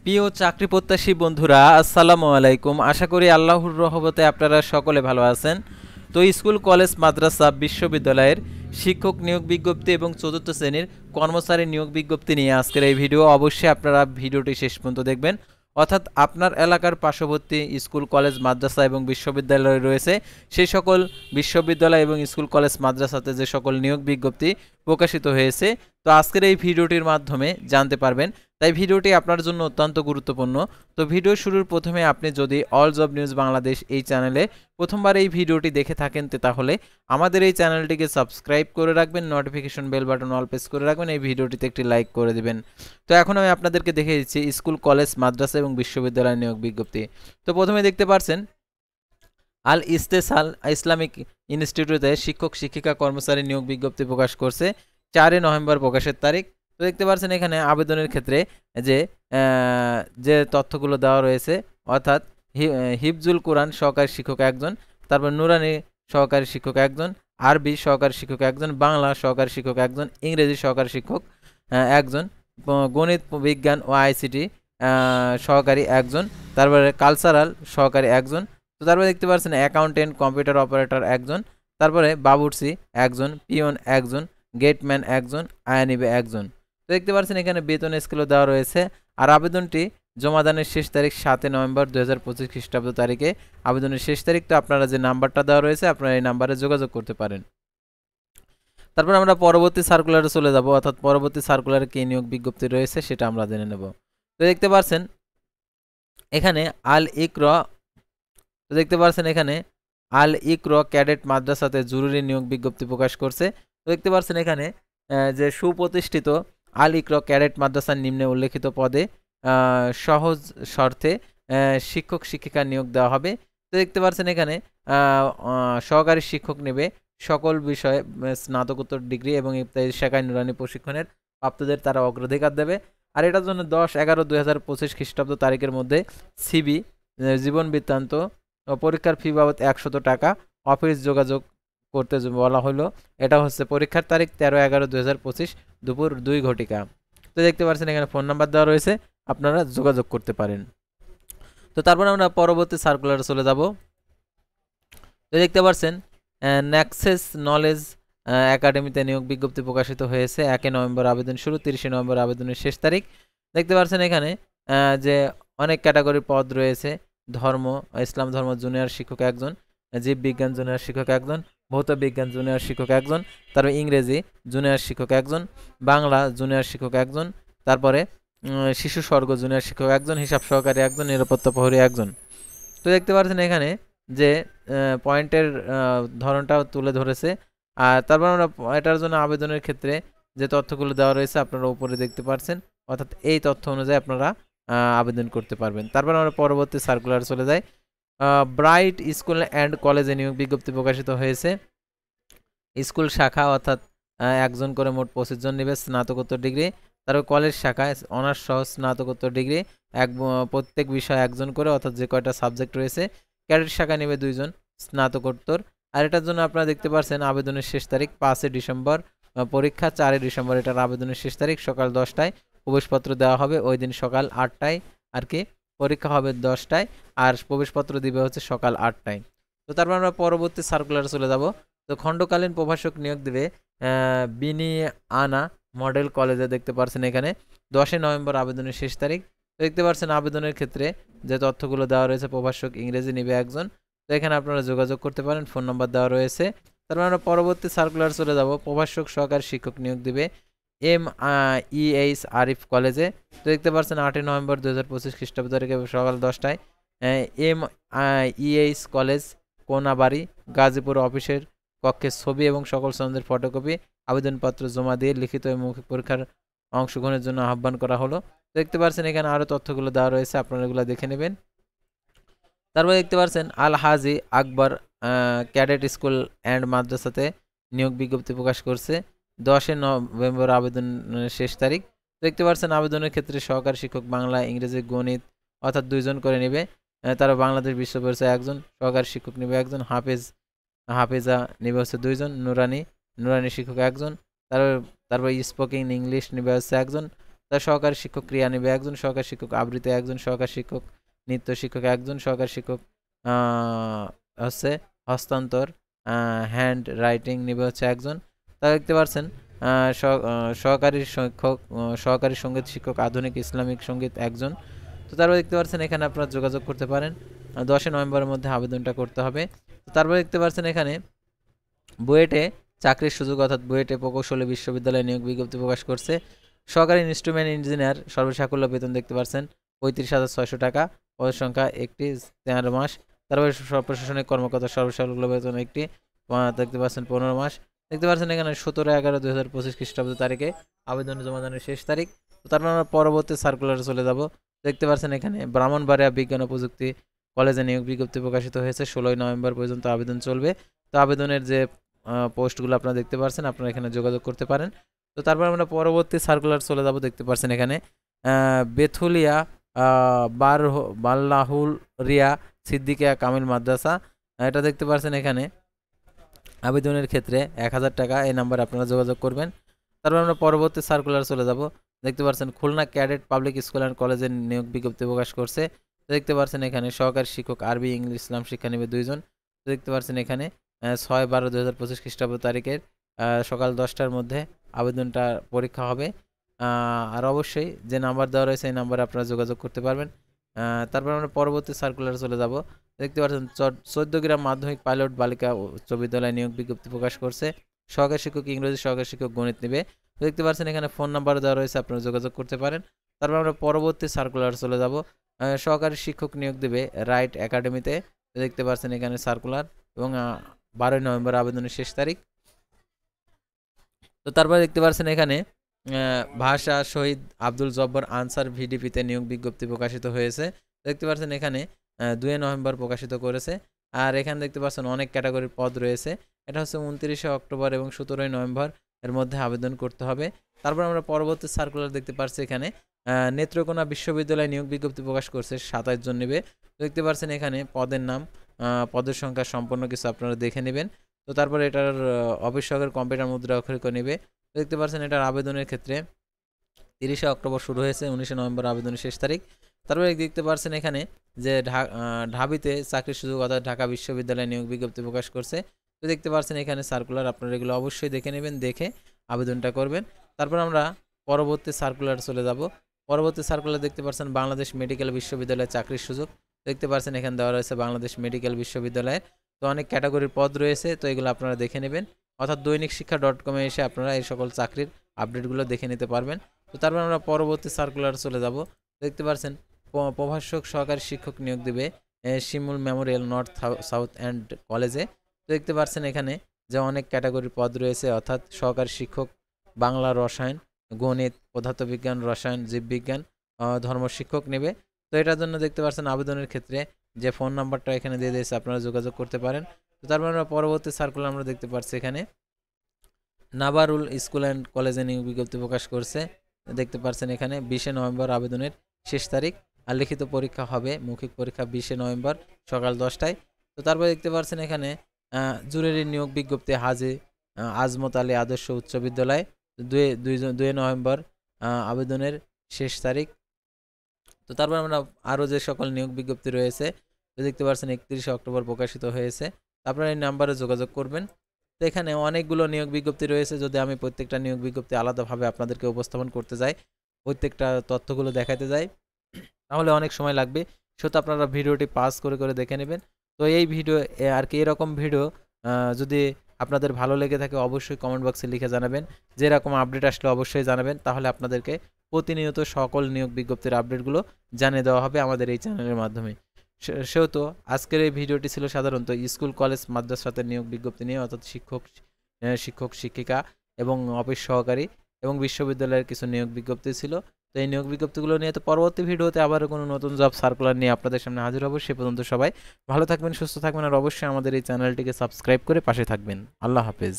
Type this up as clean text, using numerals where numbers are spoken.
প্রিয় চাকরি প্রত্যাশী বন্ধুরা, আসসালামু আলাইকুম। আশা করি আল্লাহর রহমতে আপনারা সকলে ভালো আছেন। তো স্কুল, কলেজ, মাদ্রাসা, বিশ্ববিদ্যালয়ের শিক্ষক নিয়োগ বিজ্ঞপ্তি এবং চতুর্থ শ্রেণীর কর্মচারী নিয়োগ বিজ্ঞপ্তি নিয়ে আজকের এই ভিডিও। অবশ্যই আপনারা ভিডিওটি শেষ পর্যন্ত দেখবেন। অর্থাৎ আপনার এলাকার পার্শ্ববর্তী স্কুল, কলেজ, মাদ্রাসা এবং বিশ্ববিদ্যালয় রয়েছে, সেই সকল বিশ্ববিদ্যালয় এবং স্কুল, কলেজ, মাদ্রাসাতে যে সকল নিয়োগ বিজ্ঞপ্তি প্রকাশিত হয়েছে, তো আজকের এই ভিডিওটির মাধ্যমে জানতে পারবেন। তাই ভিডিওটি আপনার জন্য অত্যন্ত গুরুত্বপূর্ণ। তো ভিডিও শুরুর প্রথমে আপনি যদি অল জব নিউজ বাংলাদেশ এই চ্যানেলে প্রথমবার এই ভিডিওটি দেখে থাকেন, তাহলে আমাদের এই চ্যানেলটিকে সাবস্ক্রাইব করে রাখবেন, নোটিফিকেশন বেল বাটন অল প্রেস করে রাখবেন, এই ভিডিওটিতে একটি লাইক করে দিবেন। তো এখন আমি আপনাদেরকে দেখে দিচ্ছি স্কুল, কলেজ, মাদ্রাসা এবং বিশ্ববিদ্যালয় নিয়োগ বিজ্ঞপ্তি। তো প্রথমে দেখতে পাচ্ছেন আল ইস্তেসাল ইসলামিক ইনস্টিটিউটে শিক্ষক, শিক্ষিকা, কর্মচারী নিয়োগ বিজ্ঞপ্তি প্রকাশ করছে। 4 নভেম্বর প্রকাশের তারিখ। তো দেখতে পাচ্ছেন এখানে আবেদনের ক্ষেত্রে যে যে তথ্যগুলো দেওয়া রয়েছে, অর্থাৎ হিফজুল কোরআন সহকারী শিক্ষক একজন, তারপর নুরানি সহকারী শিক্ষক একজন, আরবি সহকারী শিক্ষক একজন, বাংলা সহকারী শিক্ষক একজন, ইংরেজি সহকারী শিক্ষক একজন, গণিত, বিজ্ঞান ও আইসিটি সহকারী একজন, তারপরে কালচারাল সহকারী একজন। তো তারপরে দেখতে পাচ্ছেন অ্যাকাউন্টেন্ট, কম্পিউটার অপারেটর একজন, তারপরে বাবুর্চি একজন, পিয়ন একজন, গেটম্যান একজন, আয়ানিবে একজন। তো দেখতে পাচ্ছেন এখানে বেতন স্কেলও দেওয়া রয়েছে। আর আবেদনটি জমাদানের শেষ তারিখ 7 নভেম্বর 2025 খ্রিস্টাব্দ তারিখে আবেদনের শেষ তারিখ। তো আপনারা যে নাম্বারটা দেওয়া রয়েছে, আপনারা এই নাম্বারে যোগাযোগ করতে পারেন। তারপর আমরা পরবর্তী সার্কুলারে চলে যাব, অর্থাৎ পরবর্তী সার্কুলারে কি নিয়োগ বিজ্ঞপ্তি রয়েছে সেটা আমরা জেনে নেব। তো দেখতে পাচ্ছেন এখানে আল ইকর তো দেখতে পাচ্ছেন এখানে আল ইকর ক্যাডেট মাদ্রাসাতে জরুরি নিয়োগ বিজ্ঞপ্তি প্রকাশ করছে। তো দেখতে পাচ্ছেন এখানে যে সুপ্রতিষ্ঠিত আল ইকর ক্যাডেট মাদ্রাসার নিম্নে উল্লেখিত পদে সহজ শর্তে শিক্ষক, শিক্ষিকা নিয়োগ দেওয়া হবে। তো দেখতে পাচ্ছেন এখানে সহকারী শিক্ষক নেবে সকল বিষয়ে স্নাতকোত্তর ডিগ্রি এবং ইফতারি শাখায় নুরানি প্রশিক্ষণের প্রাপ্তদের তারা অগ্রাধিকার দেবে। আর এটার জন্য 10-11-2025 খ্রিস্টাব্দ তারিখের মধ্যে সিবি, জীবন বৃত্তান্ত ও পরীক্ষার ফি বাবদ 100 টাকা অফিস যোগাযোগ করতে বলা হলো। এটা হচ্ছে পরীক্ষার তারিখ 13-11-2025 দুপুর 2 ঘটিকা। তো দেখতে পাচ্ছেন এখানে ফোন নাম্বার দেওয়া রয়েছে, আপনারা যোগাযোগ করতে পারেন। তো তারপর আমরা পরবর্তী সার্কুলারে চলে যাব। তো দেখতে পাচ্ছেন নেক্সাস নলেজ একাডেমিতে নিয়োগ বিজ্ঞপ্তি প্রকাশিত হয়েছে। 1 নভেম্বর আবেদন শুরু, 30 নভেম্বর আবেদনের শেষ তারিখ। দেখতে পাচ্ছেন এখানে যে অনেক ক্যাটাগরির পদ রয়েছে। ধর্ম, ইসলাম ধর্ম জুনিয়র শিক্ষক একজন, জীববিজ্ঞান জুনিয়র শিক্ষক একজন, ভৌত বিজ্ঞান জুনিয়র শিক্ষক একজন, তারপর ইংরেজি জুনিয়র শিক্ষক একজন, বাংলা জুনিয়র শিক্ষক একজন, তারপরে শিশু স্বর্গ জুনিয়র শিক্ষক একজন, হিসাব সহকারী একজন, নিরাপত্তা প্রহরী একজন। তো দেখতে পাচ্ছেন এখানে যে পয়েন্টের ধরনটাও তুলে ধরেছে। আর তারপর আমরা এটার জন্য আবেদনের ক্ষেত্রে যে তথ্যগুলো দেওয়া রয়েছে আপনারা উপরে দেখতে পাচ্ছেন, অর্থাৎ এই তথ্য অনুযায়ী আপনারা আবেদন করতে পারবেন। তারপর আমরা পরবর্তী সার্কুলার চলে যাই। ব্রাইট স্কুল অ্যান্ড কলেজে নিয়োগ বিজ্ঞপ্তি প্রকাশিত হয়েছে। স্কুল শাখা অর্থাৎ একজন করে মোট 25 জন নেবে স্নাতকোত্তর ডিগ্রি। তারপর কলেজ শাখায় অনার্স সহ স্নাতকোত্তর ডিগ্রি প্রত্যেক বিষয় একজন করে, অর্থাৎ যে কয়টা সাবজেক্ট রয়েছে। ক্যাডেট শাখা নেবে 2 জন স্নাতকোত্তর। আর এটার জন্য আপনারা দেখতে পাচ্ছেন আবেদনের শেষ তারিখ 5 ডিসেম্বর, পরীক্ষা 4 ডিসেম্বর। এটার আবেদনের শেষ তারিখ সকাল 10টায়। প্রবেশপত্র দেওয়া হবে ওই দিন সকাল 8টায় আর কি, পরীক্ষা হবে 10টায়, আর প্রবেশপত্র দিবে হচ্ছে সকাল 8টায়। তো তারপর আমরা পরবর্তী সার্কুলারে চলে যাব। তো খণ্ডকালীন প্রভাষক নিয়োগ দেবে বিনিয়ানা মডেল কলেজে। দেখতে পাচ্ছেন এখানে 10 নভেম্বর আবেদনের শেষ তারিখ। তো দেখতে পাচ্ছেন আবেদনের ক্ষেত্রে যে তথ্যগুলো দেওয়া রয়েছে, প্রভাষক ইংরেজি নেবে একজন। তো এখানে আপনারা যোগাযোগ করতে পারেন, ফোন নাম্বার দেওয়া রয়েছে। তারপর আমরা পরবর্তী সার্কুলার চলে যাব। প্রভাষক সহকারী শিক্ষক নিয়োগ দিবে MIEH আরিফ কলেজে। তো দেখতে পাচ্ছেন 8 নভেম্বর 2025 খ্রিস্টাব্দ তারিখে সকাল 10টায় MIEH কলেজ, কোনাবাড়ি, গাজীপুর অফিসের কক্ষে ছবি এবং সকল সনদের ফটোকপি আবেদনপত্র জমা দিয়ে লিখিত এবং মৌখিক পরীক্ষার অংশগ্রহণের জন্য আহ্বান করা হলো। দেখতে পাচ্ছেন এখানে আরও তথ্যগুলো দেওয়া রয়েছে, আপনারা এগুলো দেখে নেবেন। তারপরে দেখতে পাচ্ছেন আল হাজি আকবর ক্যাডেট স্কুল অ্যান্ড মাদ্রাসাতে নিয়োগ বিজ্ঞপ্তি প্রকাশ করছে। 10 নভেম্বর আবেদনের শেষ তারিখ। দেখতে পাচ্ছেন আবেদনের ক্ষেত্রে সহকারী শিক্ষক বাংলা, ইংরেজি, গণিত অর্থাৎ 2 জন করে নেবে। তারা বাংলাদেশ বিশ্ব পরিচয় একজন, সহকারী শিক্ষক নেবে একজন, হাফেজা নেবে হচ্ছে 2 জন, নুরানি শিক্ষক একজন, তারপর স্পোকিং ইংলিশ নেবে হচ্ছে একজন, তার সহকারী শিক্ষক ক্রিয়া নেবে একজন, সহকারী শিক্ষক আবৃত্তি একজন, সহকারী শিক্ষক নৃত্য শিক্ষক একজন, সহকারী শিক্ষক হচ্ছে হস্তান্তর হ্যান্ড রাইটিং নেবে হচ্ছে একজন। তা দেখতে পাচ্ছেন সহকারী শিক্ষক সহকারী সঙ্গীত শিক্ষক আধুনিক ইসলামিক সঙ্গীত একজন। তো তারপর দেখতে পাচ্ছেন এখানে আপনারা যোগাযোগ করতে পারেন, 10 নভেম্বরের মধ্যে আবেদনটা করতে হবে। তো তারপর দেখতে পাচ্ছেন এখানে বুয়েটে চাকরির সুযোগ অর্থাৎ বুয়েটে প্রকৌশলী বিশ্ববিদ্যালয়ে নিয়োগ বিজ্ঞপ্তি প্রকাশ করছে। সহকারী ইনস্ট্রুমেন্ট ইঞ্জিনিয়ার সর্বসাকুল্য বেতন দেখতে পাচ্ছেন 35,600 টাকা, পদের সংখ্যা একটি, 13 মাস। তারপরে প্রশাসনিক কর্মকর্তা সর্বসাকুল্য বেতন একটি, দেখতে পাচ্ছেন 15 মাস। দেখতে পাচ্ছেন এখানে 17/11/2025 খ্রিস্টাব্দ তারিখে আবেদন জমাদানের শেষ তারিখ। তো তারপর আমরা পরবর্তী সার্কুলারে চলে যাব। দেখতে পাচ্ছেন এখানে ব্রাহ্মণবাড়িয়া বিজ্ঞান ও প্রযুক্তি কলেজে নিয়োগ বিজ্ঞপ্তি প্রকাশিত হয়েছে, 16 নভেম্বর পর্যন্ত আবেদন চলবে। তো আবেদনের যে পোস্টগুলো আপনারা দেখতে পাচ্ছেন, আপনারা এখানে যোগাযোগ করতে পারেন। তো তারপর আমরা পরবর্তী সার্কুলার চলে যাব। দেখতে পাচ্ছেন এখানে বেথুলিয়া বাল্লাহুল রিয়া সিদ্দিকিয়া কামিল মাদ্রাসা, এটা দেখতে পাচ্ছেন এখানে আবেদনের ক্ষেত্রে 1000 টাকা, এই নাম্বারে আপনারা যোগাযোগ করবেন। তারপর আমরা পরবর্তী সার্কুলার চলে যাব। দেখতে পাচ্ছেন Khulna cadet public school and কলেজের নিয়োগ বিজ্ঞপ্তি প্রকাশ করছে। দেখতে পাচ্ছেন এখানে সহকারী শিক্ষক আরবি ইংলিশ ইসলাম শিক্ষা নেবে 2 জন। দেখতে পাচ্ছেন এখানে 6/12/2025 খ্রিস্টাব্দ তারিখের সকাল 10টার মধ্যে আবেদনটা পরীক্ষা হবে। আর অবশ্যই যে নাম্বার দেওয়া রয়েছে এই নাম্বারে আপনারা যোগাযোগ করতে পারবেন। তারপর আমরা পরবর্তী সার্কুলারে চলে যাব। দেখতে পাচ্ছেন 14 গ্রাম মাধ্যমিক পাইলট বালিকা উচ্চ বিদ্যালয় নিয়োগ বিজ্ঞপ্তি প্রকাশ করছে। সহকারী শিক্ষক ইংরেজি, সহকারী শিক্ষক গণিত নেবে। দেখতে পাচ্ছেন এখানে ফোন নাম্বার দেওয়া রয়েছে, আপনারা যোগাযোগ করতে পারেন। তারপর আমরা পরবর্তী সার্কুলার চলে যাব। সহকারী শিক্ষক নিয়োগ দেবে রাইট একাডেমিতে। দেখতে পাচ্ছেন এখানে সার্কুলার এবং 12 নভেম্বর আবেদনের শেষ তারিখ। তো তারপরে দেখতে পাচ্ছেন এখানে ভাষা শহীদ আব্দুল জব্বার আনসার ভিডিপিতে নিয়োগ বিজ্ঞপ্তি প্রকাশিত হয়েছে। দেখতে পাচ্ছেন এখানে 2 নভেম্বর প্রকাশিত করেছে। আর এখানে দেখতে পাচ্ছেন অনেক ক্যাটাগরির পদ রয়েছে। এটা হচ্ছে 29 অক্টোবর এবং 17 নভেম্বর এর মধ্যে আবেদন করতে হবে। তারপর আমরা পরবর্তী সার্কুলার দেখতে পাচ্ছি এখানে নেত্রকোনা বিশ্ববিদ্যালয় নিয়োগ বিজ্ঞপ্তি প্রকাশ করছে, 27 জন নেবে। দেখতে পাচ্ছেন এখানে পদের নাম, পদের সংখ্যা সম্পূর্ণ কিছু আপনারা দেখে নেবেন। তো তারপর এটার অফিস সহকারী কম্পিউটার মুদ্রা অক্ষরিক নেবে। দেখতে পাচ্ছেন এটার আবেদনের ক্ষেত্রে 30 অক্টোবর শুরু হয়েছে, 19 নভেম্বর আবেদনের শেষ তারিখ। তারপরে দেখতে পাচ্ছেন এখানে যে ঢাবিতে চাকরির সুযোগ অর্থাৎ ঢাকা বিশ্ববিদ্যালয় নিয়োগ বিজ্ঞপ্তি প্রকাশ করছে। তো দেখতে পাচ্ছেন এখানে সার্কুলার, আপনারা এগুলো অবশ্যই দেখে নেবেন, দেখে আবেদনটা করবেন। তারপর আমরা পরবর্তী সার্কুলার চলে যাব। পরবর্তী সার্কুলার দেখতে পাচ্ছেন বাংলাদেশ মেডিকেল বিশ্ববিদ্যালয়ে চাকরির সুযোগ। দেখতে পাচ্ছেন এখানে দেওয়া রয়েছে বাংলাদেশ মেডিকেল বিশ্ববিদ্যালয়ে। তো অনেক ক্যাটাগরির পদ রয়েছে, তো এগুলো আপনারা দেখে নেবেন, অর্থাৎ দৈনিক শিক্ষা .com-এ এসে আপনারা এই সকল চাকরির আপডেটগুলো দেখে নিতে পারবেন। তো তারপর আমরা পরবর্তী সার্কুলার চলে যাব। দেখতে পাচ্ছেন প্রভাষক সহকারী শিক্ষক নিয়োগ দেবে শিমুল মেমোরিয়াল নর্থ সাউথ অ্যান্ড কলেজে। তো দেখতে পাচ্ছেন এখানে যে অনেক ক্যাটাগরির পদ রয়েছে, অর্থাৎ সহকারী শিক্ষক বাংলা, রসায়ন, গণিত, পদার্থবিজ্ঞান, রসায়ন, জীববিজ্ঞান, ধর্ম শিক্ষক নেবে। তো এটার জন্য দেখতে পাচ্ছেন আবেদনের ক্ষেত্রে যে ফোন নাম্বারটা এখানে দিয়ে দিয়েছে, আপনারা যোগাযোগ করতে পারেন। তো তারপর আমরা পরবর্তী সার্কুলার আমরা দেখতে পাচ্ছি এখানে নাবারুল স্কুল অ্যান্ড কলেজে নিয়োগ বিজ্ঞপ্তি প্রকাশ করছে। দেখতে পাচ্ছেন এখানে 20 নভেম্বর আবেদনের শেষ তারিখ। আর লিখিত পরীক্ষা হবে, মৌখিক পরীক্ষা 20 নভেম্বর সকাল 10টায়। তো তারপর দেখতে পাচ্ছেন এখানে জুরেরি নিয়োগ বিজ্ঞপ্তি হাজি আজমত আলী আদর্শ উচ্চ বিদ্যালয়, 2 নভেম্বর আবেদনের শেষ তারিখ। তো তারপর আমরা আরও যে সকল নিয়োগ বিজ্ঞপ্তি রয়েছে দেখতে পাচ্ছেন 31 অক্টোবর প্রকাশিত হয়েছে। আপনারা এই নাম্বারে যোগাযোগ করবেন। তো এখানে অনেকগুলো নিয়োগ বিজ্ঞপ্তি রয়েছে, যদি আমি প্রত্যেকটা নিয়োগ বিজ্ঞপ্তি আলাদাভাবে আপনাদেরকে উপস্থাপন করতে যাই, প্রত্যেকটা তথ্যগুলো দেখাতে যাই, তাহলে অনেক সময় লাগবে। সেহেতু আপনারা ভিডিওটি পাস করে করে দেখে নেবেন। তো এই ভিডিও আর কি এরকম ভিডিও যদি আপনাদের ভালো লেগে থাকে অবশ্যই কমেন্ট বক্সে লিখে জানাবেন, যে এরকম আপডেট আসলে অবশ্যই জানাবেন, তাহলে আপনাদেরকে প্রতিনিয়ত সকল নিয়োগ বিজ্ঞপ্তির আপডেটগুলো জানিয়ে দেওয়া হবে আমাদের এই চ্যানেলের মাধ্যমে। সেহেতু আজকের এই ভিডিওটি ছিল সাধারণত স্কুল কলেজ মাদ্রাসাতে নিয়োগ বিজ্ঞপ্তি নিয়ে, অর্থাৎ শিক্ষক শিক্ষিকা এবং অফিস সহকারী এবং বিশ্ববিদ্যালয়ের কিছু নিয়োগ বিজ্ঞপ্তি ছিল। তো এই নিয়োগ বিজ্ঞপ্তিগুলো নিয়ে তো পরবর্তী ভিডিওতে আবার কোনো নতুন জব সার্কুলার নিয়ে আপনাদের সামনে হাজির হব। সে পর্যন্ত সবাই ভালো থাকবেন, সুস্থ থাকবেন, আর অবশ্যই আমাদের এই চ্যানেলটিকে সাবস্ক্রাইব করে পাশে থাকবেন। আল্লাহ হাফেজ।